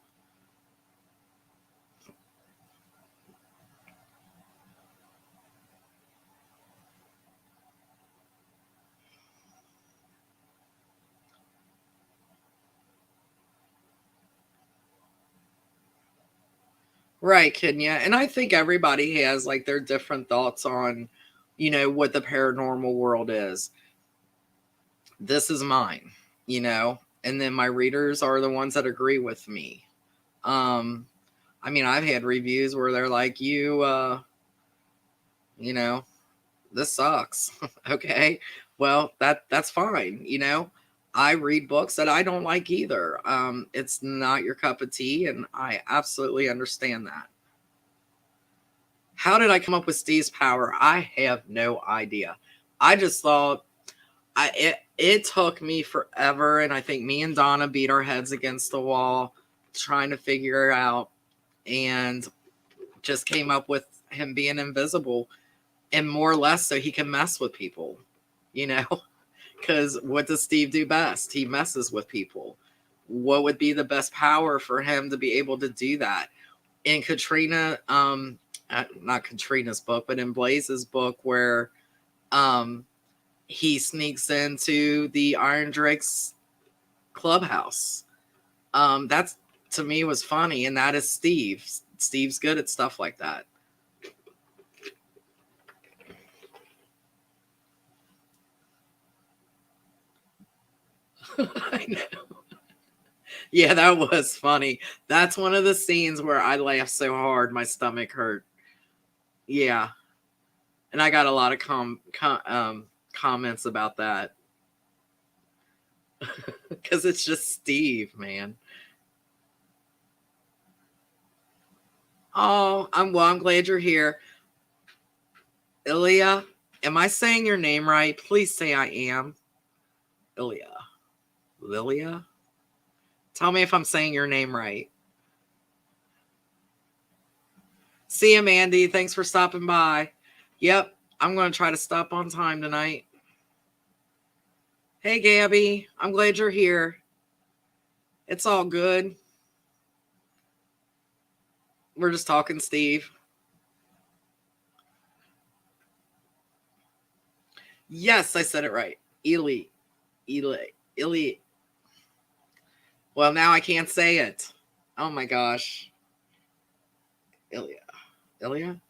Right, Kenya. And I think everybody has like their different thoughts on, what the paranormal world is. This is mine, and then my readers are the ones that agree with me. Um, I mean, I've had reviews where they're like, you know, this sucks. Okay. Well, that's fine. I read books that I don't like either. It's not your cup of tea, and I absolutely understand that. How did I come up with Steve's power? I have no idea. I just thought it took me forever, and I think me and Donna beat our heads against the wall trying to figure it out, and just came up with him being invisible, and more or less so he can mess with people, you know? Because what does Steve do best? He messes with people. What would be the best power for him to be able to do that? In Katrina, not Katrina's book, but in Blaze's book, where he sneaks into the Iron Drake's clubhouse. That's, to me, was funny, and that is Steve. Steve's good at stuff like that. I know. Yeah, that was funny. That's one of the scenes where I laughed so hard my stomach hurt. Yeah, and I got a lot of comments about that because it's just Steve, man. Oh, I'm glad you're here, Ilya. Am I saying your name right? Please say I am, Ilya. Lilia. Tell me if I'm saying your name right. See you, Mandy. Thanks for stopping by. Yep, I'm going to try to stop on time tonight. Hey, Gabby. I'm glad you're here. It's all good. We're just talking, Steve. Yes, I said it right. Eli. Well, now I can't say it. Oh my gosh. Ilya.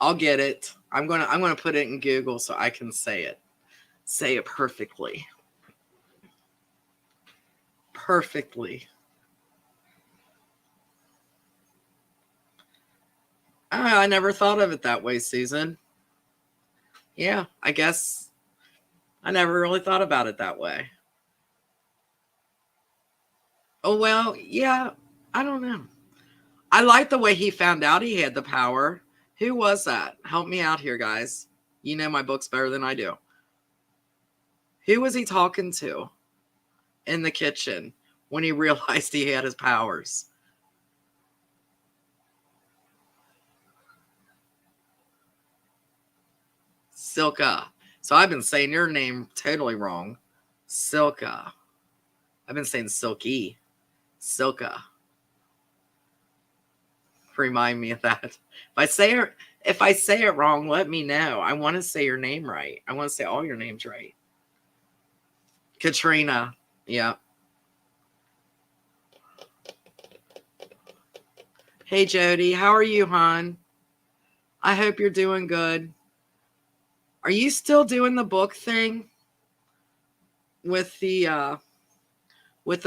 I'll get it. I'm gonna put it in Google so I can say it. Say it perfectly. Perfectly. I never thought of it that way, Susan. Yeah, I guess I never really thought about it that way. Oh, well, yeah, I don't know. I like the way he found out he had the power. Who was that? Help me out here, guys. You know my books better than I do. Who was he talking to in the kitchen when he realized he had his powers? Silka. So I've been saying your name totally wrong. Silka. I've been saying Silky. Silka. Remind me of that. If I say it wrong, let me know. I want to say your name right. I want to say all your names right. Katrina. Yeah. Hey, Jody. How are you, hon? I hope you're doing good. Are you still doing the book thing with the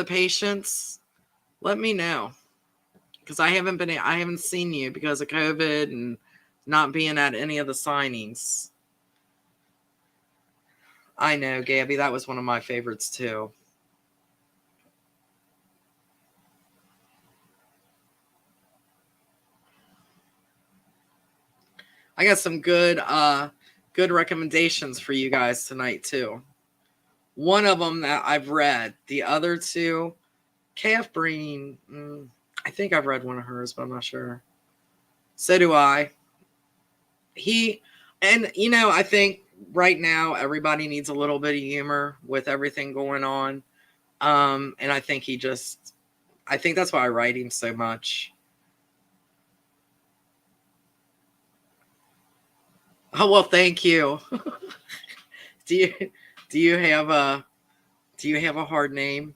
patients? Let me know, because I haven't seen you because of COVID and not being at any of the signings. I know, Gabby, that was one of my favorites too. I got some good recommendations for you guys tonight too. One of them that I've read. The other two, KF Breen, I think I've read one of hers, but I'm not sure. So do I. I think right now everybody needs a little bit of humor with everything going on. And I think I think that's why I write him so much. Oh, well, thank you. do you do you have a hard name?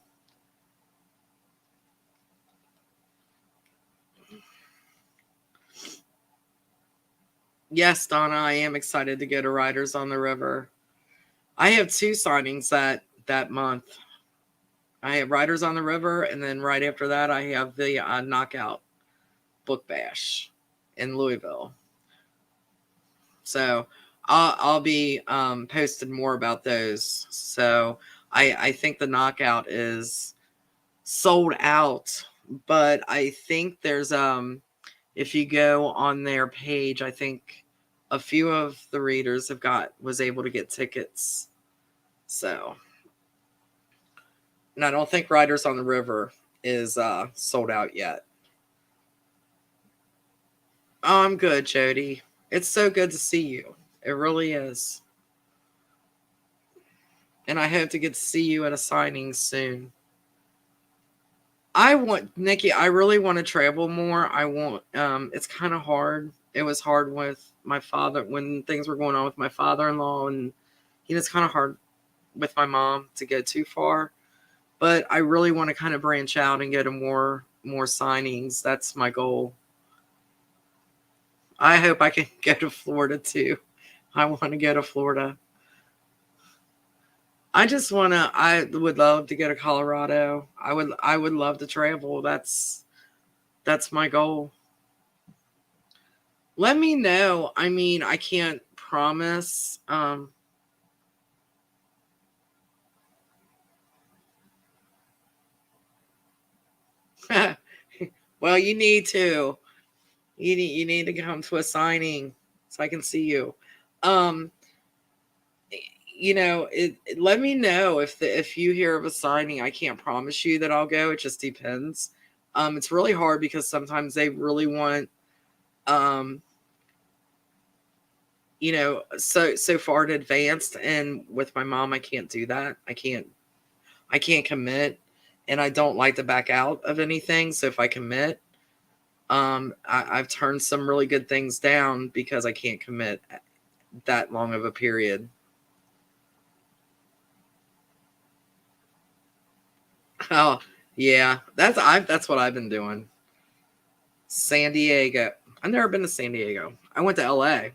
Yes, Donna, I am excited to go to Riders on the River. I have 2 signings that month. I have Riders on the River, and then right after that, I have the Knockout Book Bash in Louisville. So I'll be posting more about those. So I think the Knockout is sold out, but I think there's if you go on their page, I think a few of the readers was able to get tickets. So, and I don't think Riders on the River is sold out yet. Oh, I'm good, Jody. It's so good to see you. It really is. And I hope to get to see you at a signing soon. Nikki, I really want to travel more. It's kind of hard. It was hard with my father when things were going on with my father-in-law, and it's kind of hard with my mom to go too far. But I really want to kind of branch out and go to more signings. That's my goal. I hope I can go to Florida too. I want to go to Florida. I would love to go to Colorado. I would love to travel. That's my goal. Let me know. I mean, I can't promise. Well, you need to. You need to come to a signing so I can see you. Let me know if you hear of a signing. I can't promise you that I'll go. It just depends. It's really hard because sometimes they really want so far in advance, and with my mom I can't do that. I can't commit, and I don't like to back out of anything. So if I commit, I've turned some really good things down because I can't commit that long of a period. Oh, yeah. That's what I've been doing. San Diego. I've never been to San Diego. I went to LA.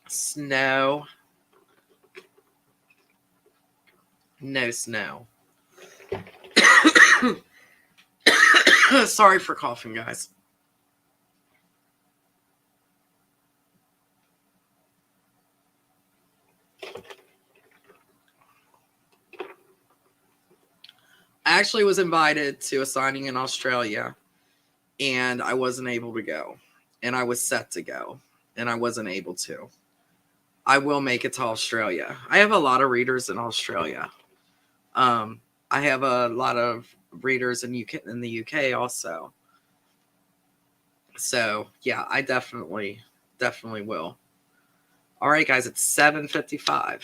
Snow. No snow. Sorry for coughing, guys. I actually was invited to a signing in Australia, and I wasn't able to go. And I was set to go, and I wasn't able to. I will make it to Australia. I have a lot of readers in Australia. I have a lot of readers in the UK also. So yeah, I definitely will. All right, guys, it's 7:55.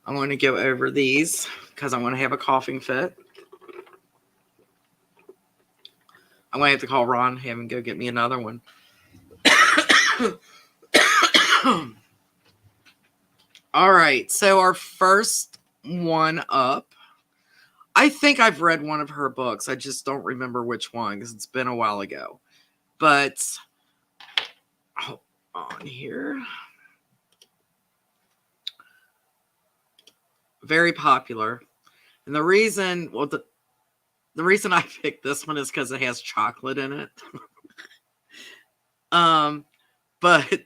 I'm going to go over these because I'm going to have a coughing fit. I'm going to have to call Ron, have him go get me another one. All right, so our first one up I think I've read one of her books. I just don't remember which one because it's been a while ago. But hold on here. Very popular. And the reason, well, the reason I picked this one is because it has chocolate in it. But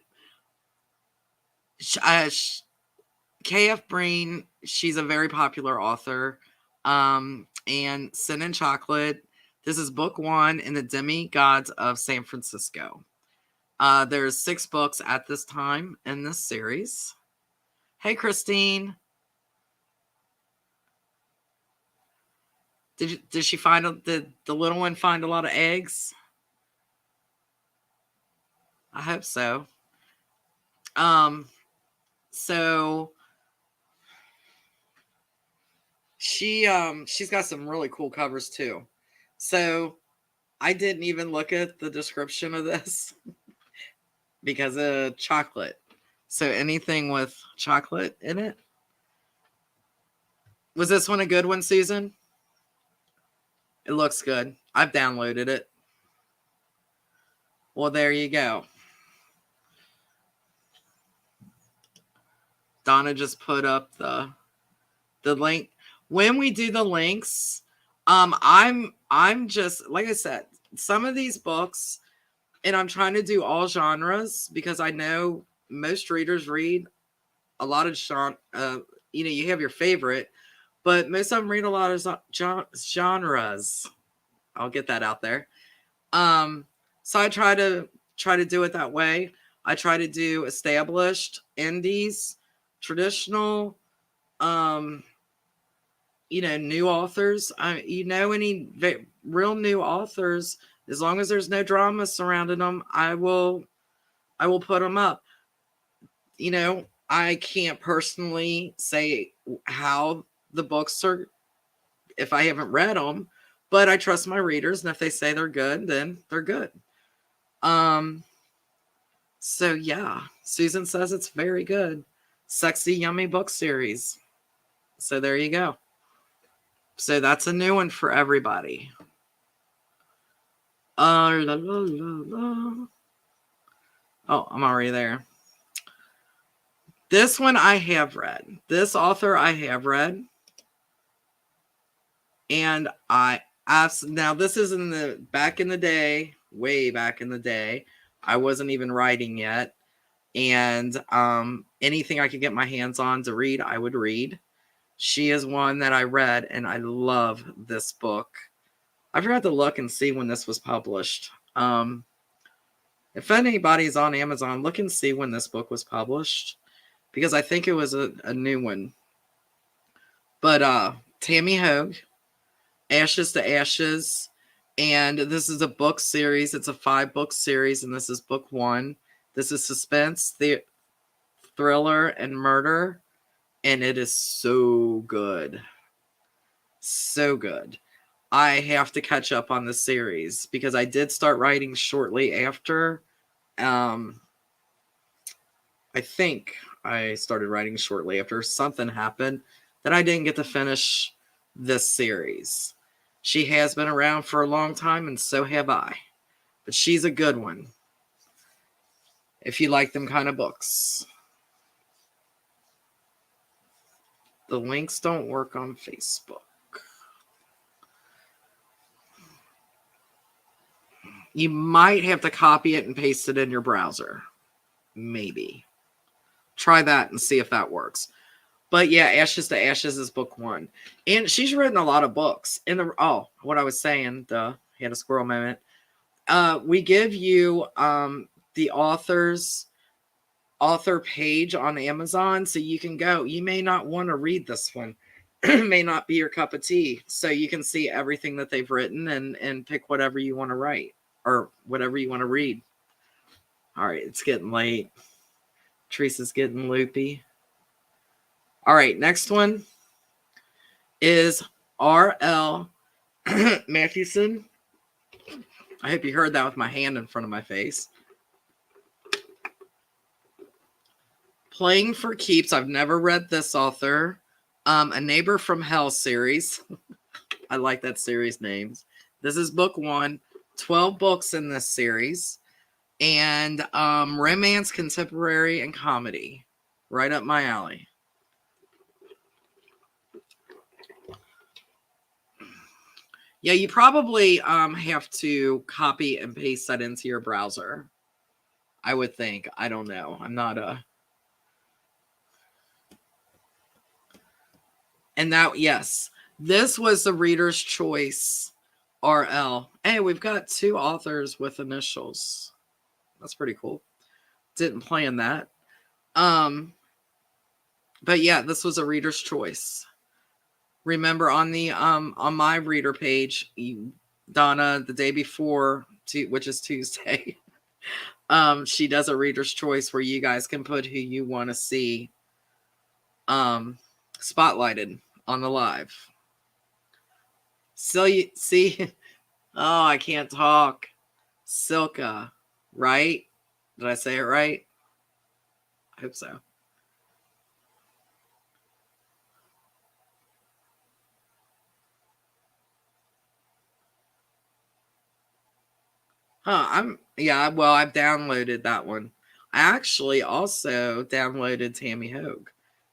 K.F. Breen, she's a very popular author. And Sin and Chocolate. This is book 1 in the Demigods of San Francisco. There's 6 books at this time in this series. Hey, Christine. Did she find the little one find a lot of eggs? I hope so. So she's got some really cool covers too. So I didn't even look at the description of this because of chocolate. So anything with chocolate in it. Was this one a good one, Susan? It looks good. I've downloaded it. Well, there you go. Donna just put up the link. When we do the links, I'm just, like I said, some of these books, and I'm trying to do all genres because I know most readers read a lot of you have your favorite, but most of them read a lot of genres. I'll get that out there. So I try to do it that way. I try to do established, indies, traditional, new authors. Any real new authors, as long as there's no drama surrounding them, I will put them up. I can't personally say how the books are if I haven't read them, but I trust my readers, and if they say they're good, then they're good. So yeah, Susan says it's very good. Sexy Yummy book series. So there you go. So that's a new one for everybody. Oh, I'm already there. This one I have read. This author I have read. And now this is back in the day, way back in the day. I wasn't even writing yet. And anything I could get my hands on to read, I would read. She is one that I read, and I love this book. I forgot to look and see when this was published. If anybody's on Amazon, look and see when this book was published, because I think it was a new one. But Tammy Hogue, Ashes to Ashes, and this is a book series. It's a 5-book series, and this is book 1. This is suspense, thriller, and murder, and it is so good. So good. I have to catch up on the series because I did start writing shortly after. I think I started writing shortly after something happened that I didn't get to finish this series. She has been around for a long time, and so have I. But she's a good one if you like them kind of books. The links don't work on Facebook. You might have to copy it and paste it in your browser. Maybe. Try that and see if that works. But yeah, Ashes to Ashes is book 1. And she's written a lot of books. What I was saying, had a squirrel moment. We give you the author page on Amazon, so you can go. You may not want to read this one. It may not be your cup of tea. So you can see everything that they've written and pick whatever you want to write or whatever you want to read. All right, it's getting late. Teresa's getting loopy. All right, next one is R.L. Mathewson. I hope you heard that with my hand in front of my face. Playing for Keeps. I've never read this author. A Neighbor from Hell series. I like that series names. This is book 1. 12 books in this series. And romance, contemporary, and comedy. Right up my alley. Yeah, you probably have to copy and paste that into your browser. I would think. I don't know. I'm not a... And that, yes, this was the Reader's Choice RL. Hey, we've got 2 authors with initials. That's pretty cool. Didn't plan that. But yeah, this was a Reader's Choice. Remember on the on my reader page, Donna, the day before, which is Tuesday, she does a Reader's Choice where you guys can put who you want to see spotlighted on the live. So you see, oh, I can't talk. Silka, right? Did I say it right? I hope so. I've downloaded that one. I actually also downloaded Tammy Hogue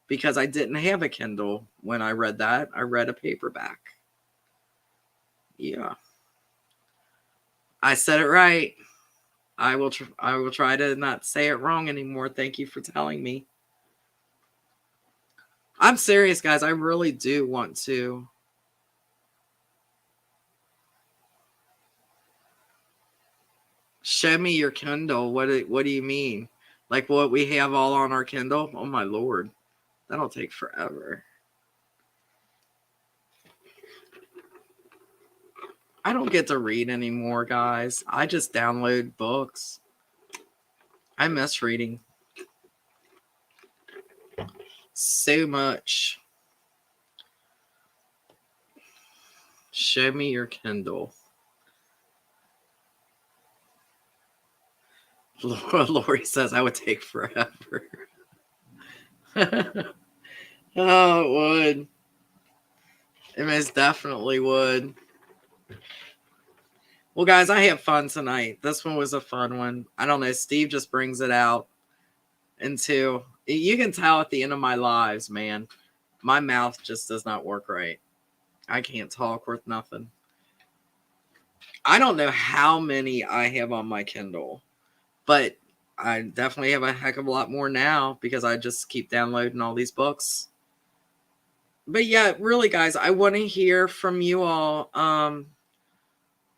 because I didn't have a Kindle when I read that. I read a paperback. Yeah. I said it right. I will try to not say it wrong anymore. Thank you for telling me. I'm serious, guys. I really do want to. Show me your Kindle. What do you mean? Like what we have all on our Kindle? Oh my Lord. That'll take forever. I don't get to read anymore, guys. I just download books. I miss reading so much. Show me your Kindle. Lori says I would take forever. Oh, it would. It most definitely would. Well, guys, I had fun tonight. This one was a fun one. I don't know. Steve just brings it out into... You can tell at the end of my lives, man. My mouth just does not work right. I can't talk worth nothing. I don't know how many I have on my Kindle, but I definitely have a heck of a lot more now because I just keep downloading all these books. But yeah, really, guys, I want to hear from you all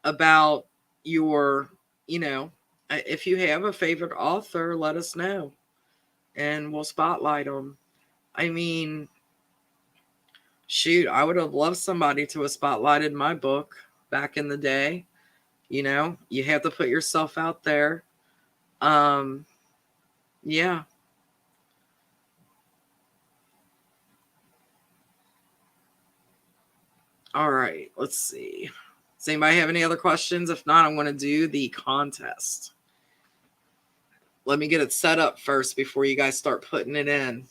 about your, if you have a favorite author, let us know and we'll spotlight them. I mean, shoot, I would have loved somebody to have spotlighted my book back in the day. You have to put yourself out there. Yeah. All right, let's see. Does anybody have any other questions? If not, I'm going to do the contest. Let me get it set up first before you guys start putting it in.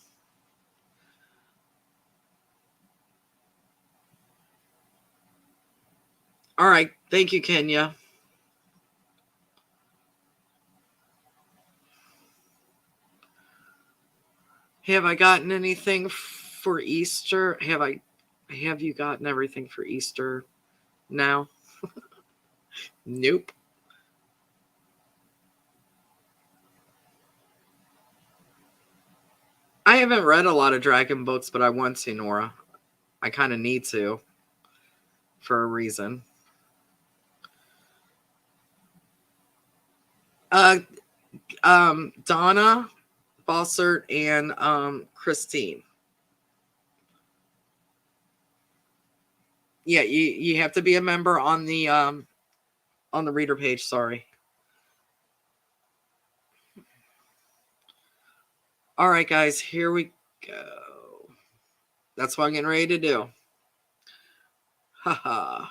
All right. Thank you, Kenya. Have I gotten anything for Easter? Have you gotten everything for Easter now? Nope. I haven't read a lot of dragon books, but I want to, Nora. I kind of need to for a reason. Donna Bossert and Christine. Yeah, you have to be a member on the reader page, sorry. All right, guys, here we go. That's what I'm getting ready to do. Haha.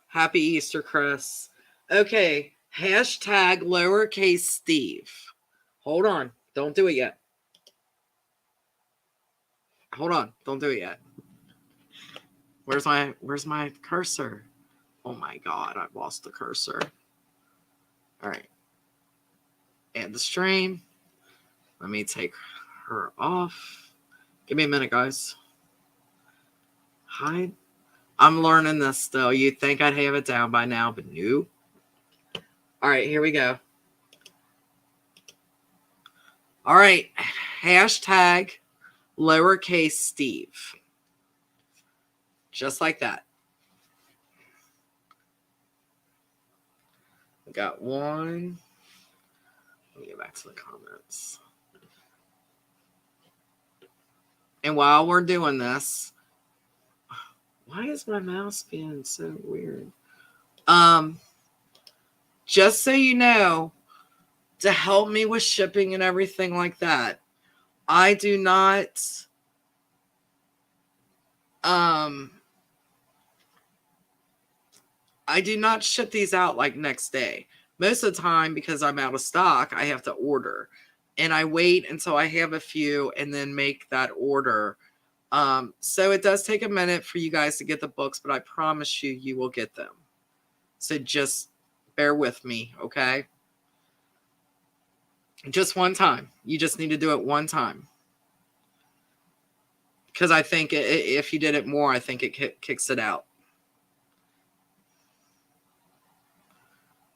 Happy Easter, Chris. Okay, hashtag lowercase Steve. Hold on. Don't do it yet. Hold on. Don't do it yet. Where's my cursor? Oh my God, I've lost the cursor. All right. Add the stream. Let me take her off. Give me a minute, guys. Hide. I'm learning this still. You'd think I'd have it down by now, but no. All right, here we go. All right. Hashtag lowercase Steve. Just like that. We got one. Let me get back to the comments. And while we're doing this, why is my mouse being so weird? Just so you know, to help me with shipping and everything like that, I do not ship these out like next day. Most of the time, because I'm out of stock, I have to order. And I wait until I have a few and then make that order. So it does take a minute for you guys to get the books, but I promise you, you will get them. So just bear with me, okay? Just one time. You just need to do it one time. Because I think if you did it more, I think it kicks it out.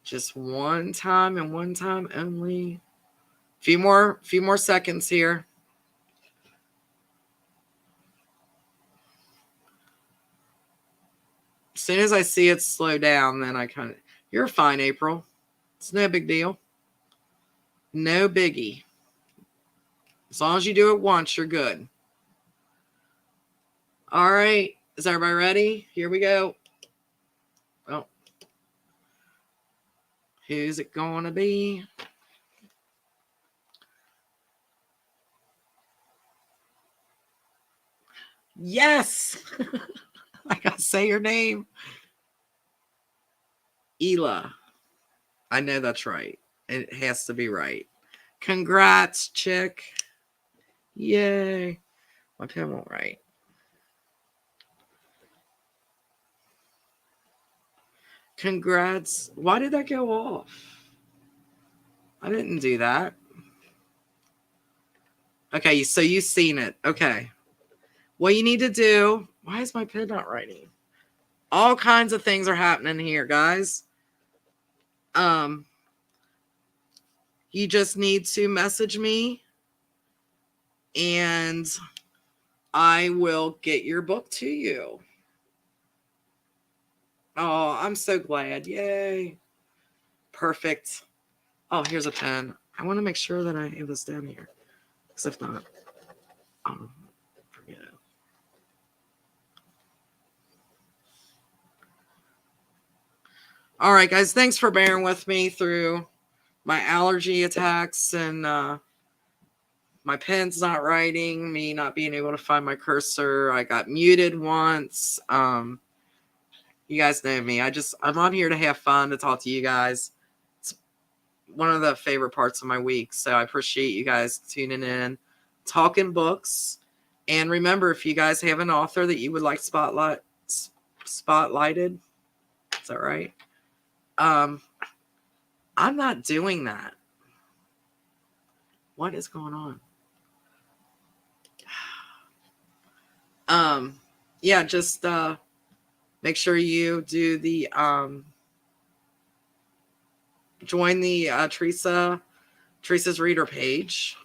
Just one time and one time only. Few more seconds here. As soon as I see it slow down, then I kind of... You're fine, April. It's no big deal. No biggie. As long as you do it once, you're good. All right. Is everybody ready? Here we go. Well, who's it going to be? Yes. I got to say your name. Ela. I know that's right. It has to be right. Congrats, chick. Yay. My pen won't write. Congrats. Why did that go off? I didn't do that. Okay, so you've seen it. Okay. What you need to do... Why is my pen not writing? All kinds of things are happening here, guys. You just need to message me and I will get your book to you. Oh, I'm so glad. Yay. Perfect. Oh, here's a pen. I want to make sure that I have this down here. Because if not, I'll forget it. All right, guys. Thanks for bearing with me through my allergy attacks and my pen's not writing, me not being able to find my cursor. I got muted once. You guys know me. I'm on here to have fun, to talk to you guys. It's one of the favorite parts of my week. So I appreciate you guys tuning in, talking books. And remember, if you guys have an author that you would like spotlighted, is that right? I'm not doing that. What is going on? Yeah, just make sure you do the join the Teresa's reader page.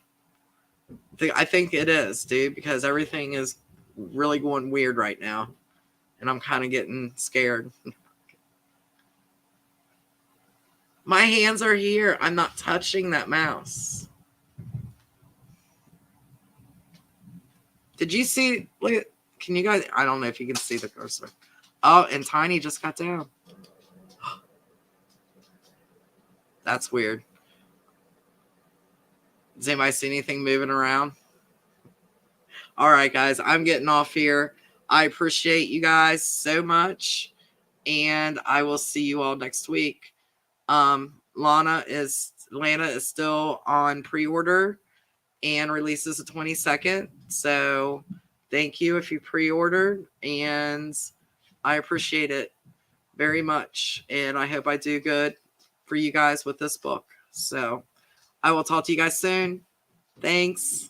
I think it is, dude, because everything is really going weird right now, and I'm kind of getting scared. My hands are here. I'm not touching that mouse. Did you see? Look at. Can you guys? I don't know if you can see the cursor. Oh, and Tiny just got down. That's weird. Does anybody see anything moving around? All right, guys, I'm getting off here. I appreciate you guys so much, and I will see you all next week. Lana is still on pre-order and releases the 22nd. So thank you if you pre-ordered, and I appreciate it very much. And I hope I do good for you guys with this book. So I will talk to you guys soon. Thanks.